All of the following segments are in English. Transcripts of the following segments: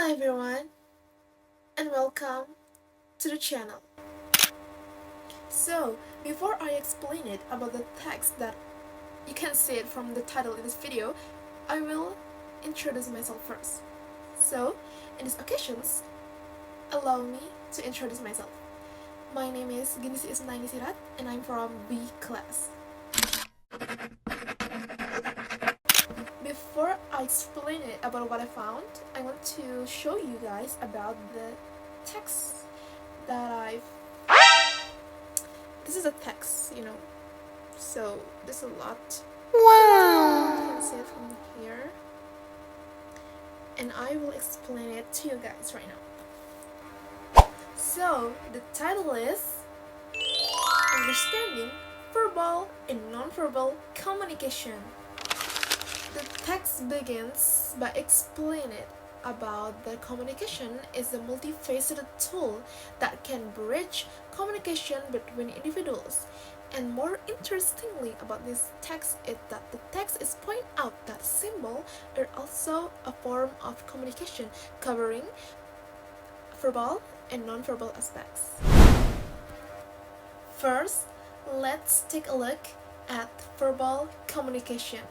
Hello everyone and welcome to the channel. So, before I explain it about the text that you can see it from the title in this video, I will introduce myself first. So, in these occasions, allow me to introduce myself. My name is Gendis Isnaini Sirat and I'm from B class. Before I explain it about what I found, I want to show you guys about the text that I've. This is a text, so there's a lot. Wow! You can see it from here, and I will explain it to you guys right now. So the title is Understanding Verbal and Non-Verbal Communication. The text begins by explaining about that communication is a multifaceted tool that can bridge communication between individuals. And more interestingly about this text is that the text is pointing out that symbols are also a form of communication covering verbal and non-verbal aspects. First, let's take a look at verbal communication.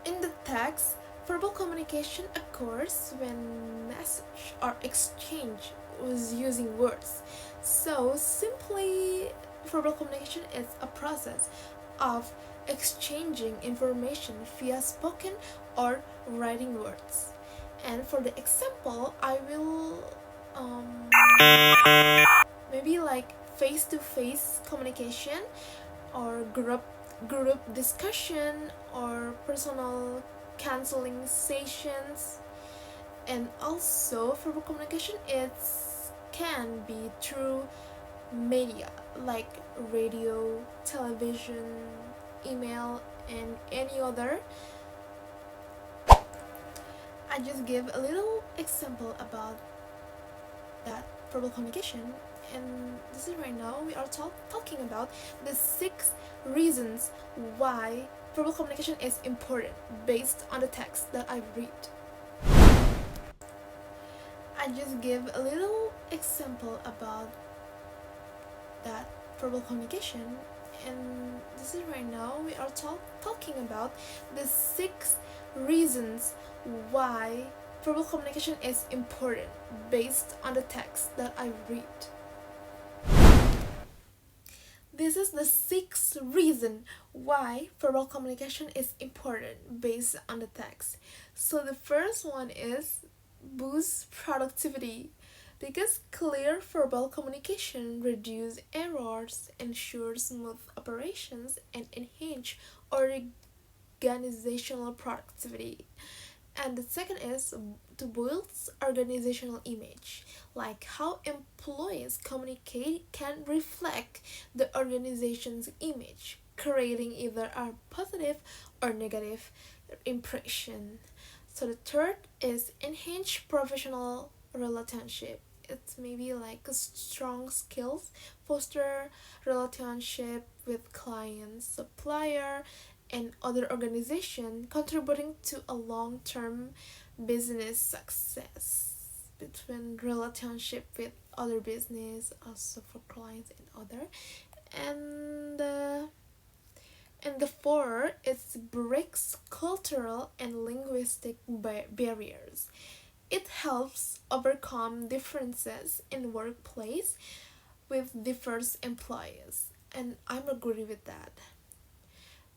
In the text, verbal communication occurs when messages are exchanged with using words. So simply, verbal communication is a process of exchanging information via spoken or writing words. And for the example, I will maybe like face-to-face communication or group discussion or personal counseling sessions. And also verbal communication can be through media like radio, television, email, and any other. I just give a little example about that verbal communication, and this is right now we are talking about the 6 reasons why verbal communication is important based on the text that I read. I just give a little example about that verbal communication, and this is right now we are talking about the 6 reasons why verbal communication is important based on the text that I read. This is the 6th reason why verbal communication is important based on the text. So the first one is boost productivity, because clear verbal communication reduces errors, ensures smooth operations, and enhance organizational productivity. And the second is to build organizational image, like how employees communicate can reflect the organization's image, creating either a positive or negative impression. So the third is enhance professional relationship. It's maybe like a strong skills, foster relationship with clients, supplier, and other organization, contributing to a long-term business success between relationship with other business, also for clients and other. And the fourth is breaks cultural and linguistic barriers. It helps overcome differences in workplace with diverse employees, and I'm agree with that.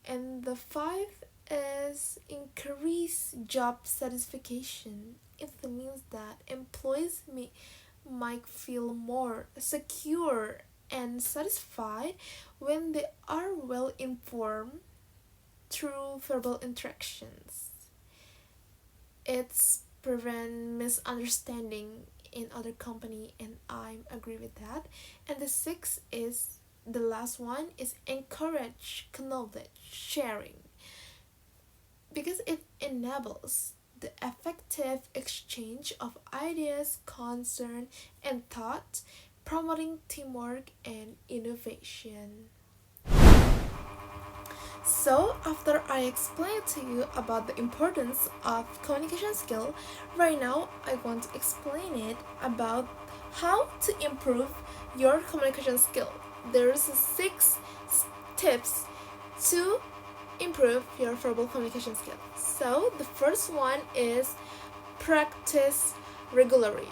And the 5 is increase job satisfaction. It means that employees might feel more secure and satisfied when they are well informed through verbal interactions. It's prevent misunderstanding in other company, and I agree with that. And the 6th is the last one is encourage knowledge sharing, because it enables the effective exchange of ideas, concern, and thought, promoting teamwork and innovation. So after I explained to you about the importance of communication skill, right now I want to explain it about how to improve your communication skill. There's 6 tips to improve your verbal communication skill. So the first one is practice regularly.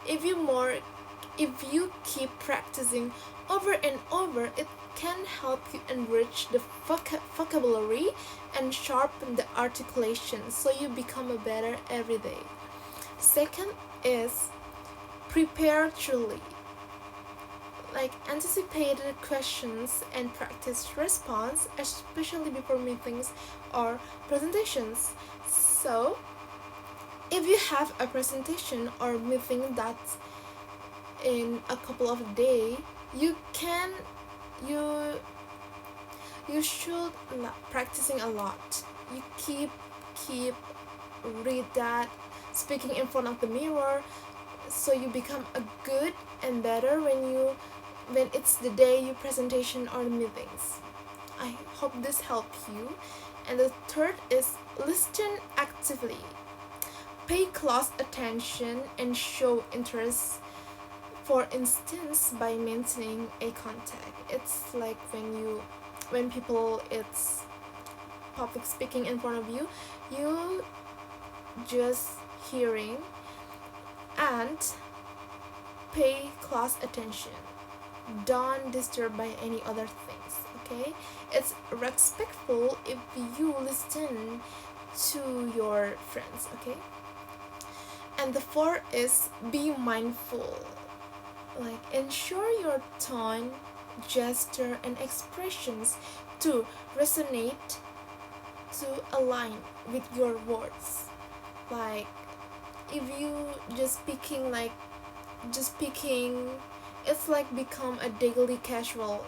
If you more if you keep practicing over and over, it can help you enrich the vocabulary and sharpen the articulation so you become a better every day. Second is prepare truly. Like anticipated questions and practice response, especially before meetings or presentations. So, if you have a presentation or meeting that's in a couple of days, you can you you should practicing a lot. You keep read that, speaking in front of the mirror, so you become a good and better when it's the day you presentation or meetings. I hope this helps you. And the third is listen actively. Pay close attention and show interest, for instance by maintaining a contact. It's like when people it's public speaking in front of you, you just hearing and pay close attention. Don't disturb by any other things. Okay, it's respectful if you listen to your friends. Okay, and the fourth is be mindful. Like ensure your tone, gesture, and expressions to resonate, to align with your words. Like if you just speaking, it's like become a daily casual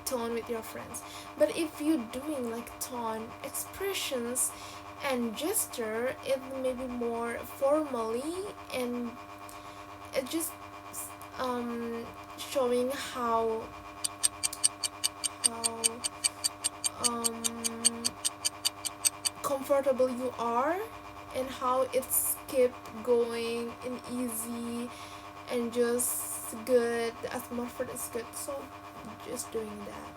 tone with your friends. But if you doing like tone, expressions, and gesture, it may be more formally, and it just showing how comfortable you are, and how it's kept going and easy and just good. The atmosphere is good, so just doing that.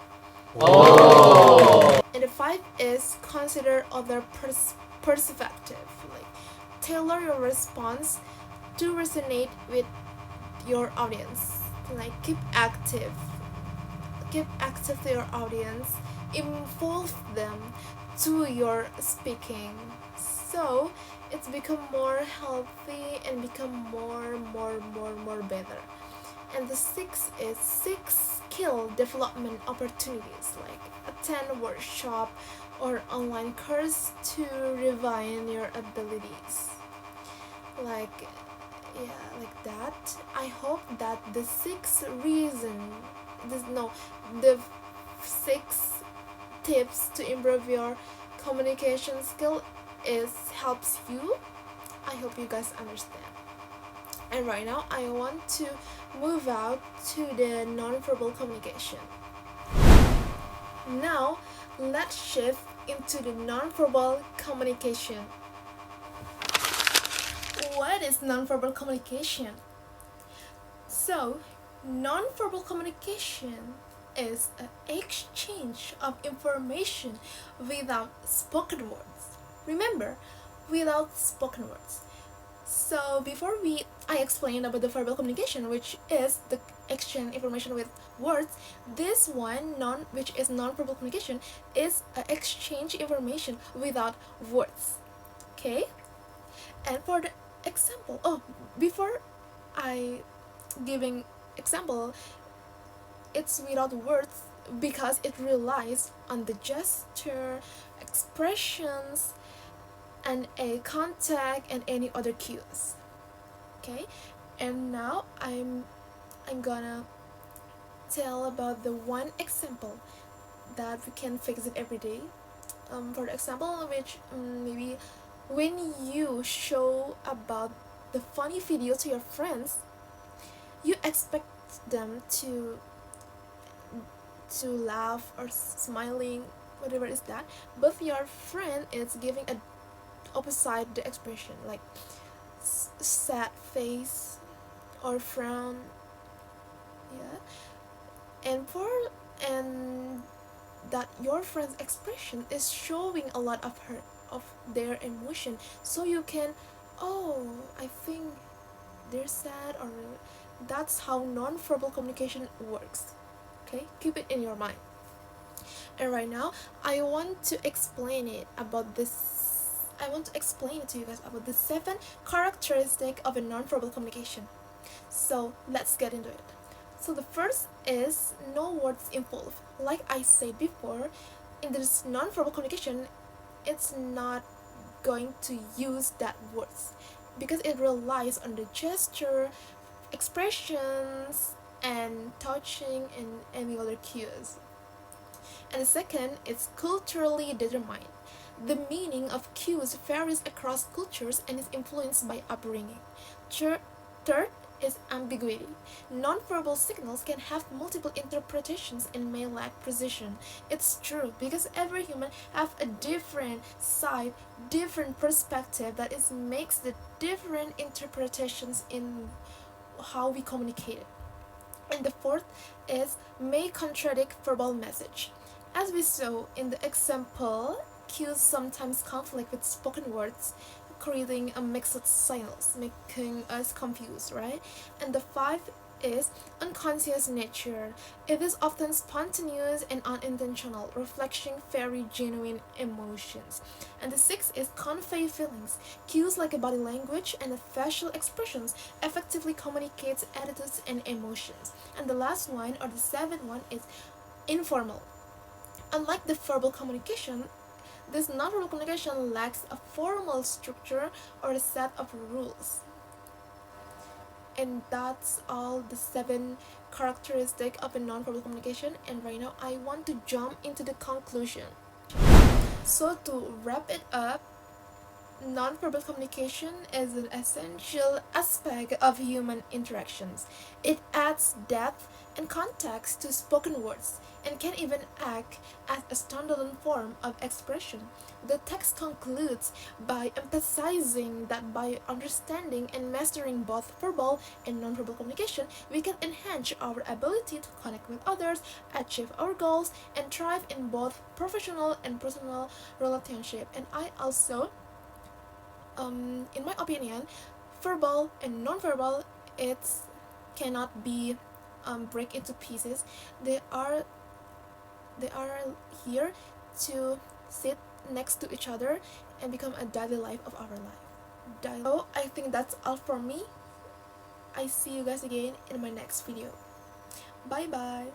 Oh. And the five is consider other perspective. Like tailor your response to resonate with your audience. Like keep active to your audience, involve them to your speaking, so it's become more healthy and become more better. And the sixth is 6 skill development opportunities, like attend workshop or online course to refine your abilities. Like yeah, like that. I hope that the the 6 tips to improve your communication skill is helps you. I hope you guys understand. And right now I want to move out to the non-verbal communication. Now let's shift into the non-verbal communication. What is non-verbal communication? So, non-verbal communication is an exchange of information without spoken words. Remember, without spoken words. So I explained about the verbal communication, which is the exchange information with words. This one, which is non-verbal communication, is an exchange information without words. Okay, and for the example, before I giving example, it's without words because it relies on the gesture, expressions, and a contact and any other cues. Okay, and now I'm gonna tell about the one example that we can fix it every day. For the example, which maybe when you show about the funny video to your friends, you expect them to laugh or smiling whatever is that, but your friend is giving a opposite the expression, like sad face or frown. Yeah. And that your friend's expression is showing a lot of her of their emotion, so you can, oh, I think they're sad, or that's how non-verbal communication works. Okay, keep it in your mind. And right now I want to explain it about this. I want to explain it to you guys about the 7 characteristic of a non-verbal communication. So let's get into it. So the first is no words involved. Like I said before, in this non-verbal communication, it's not going to use that words because it relies on the gesture, expressions, and touching and any other cues. And the second is culturally determined. The meaning of cues varies across cultures and is influenced by upbringing. Third is ambiguity. Nonverbal signals can have multiple interpretations and may lack precision. It's true because every human have a different side, different perspective that is makes the different interpretations in how we communicate it. And the fourth is may contradict verbal message. As we saw in the example, cues sometimes conflict with spoken words, creating a mixed signals, making us confused, right? And the fifth is unconscious nature. It is often spontaneous and unintentional, reflecting very genuine emotions. And the sixth is convey feelings. Cues like a body language and the facial expressions effectively communicates attitudes and emotions. And the last one, or the seventh one, is informal. Unlike the verbal communication, this nonverbal communication lacks a formal structure or a set of rules. And that's all the 7 characteristics of a nonverbal communication. And right now I want to jump into the conclusion. So to wrap it up, nonverbal communication is an essential aspect of human interactions. It adds depth and context to spoken words and can even act as a standalone form of expression. The text concludes by emphasizing that by understanding and mastering both verbal and nonverbal communication, we can enhance our ability to connect with others, achieve our goals, and thrive in both professional and personal relationship. And I also, in my opinion, verbal and nonverbal, it cannot be break into pieces. They are here to sit next to each other and become a daily life of our life. So I think that's all for me. I see you guys again in my next video. Bye bye.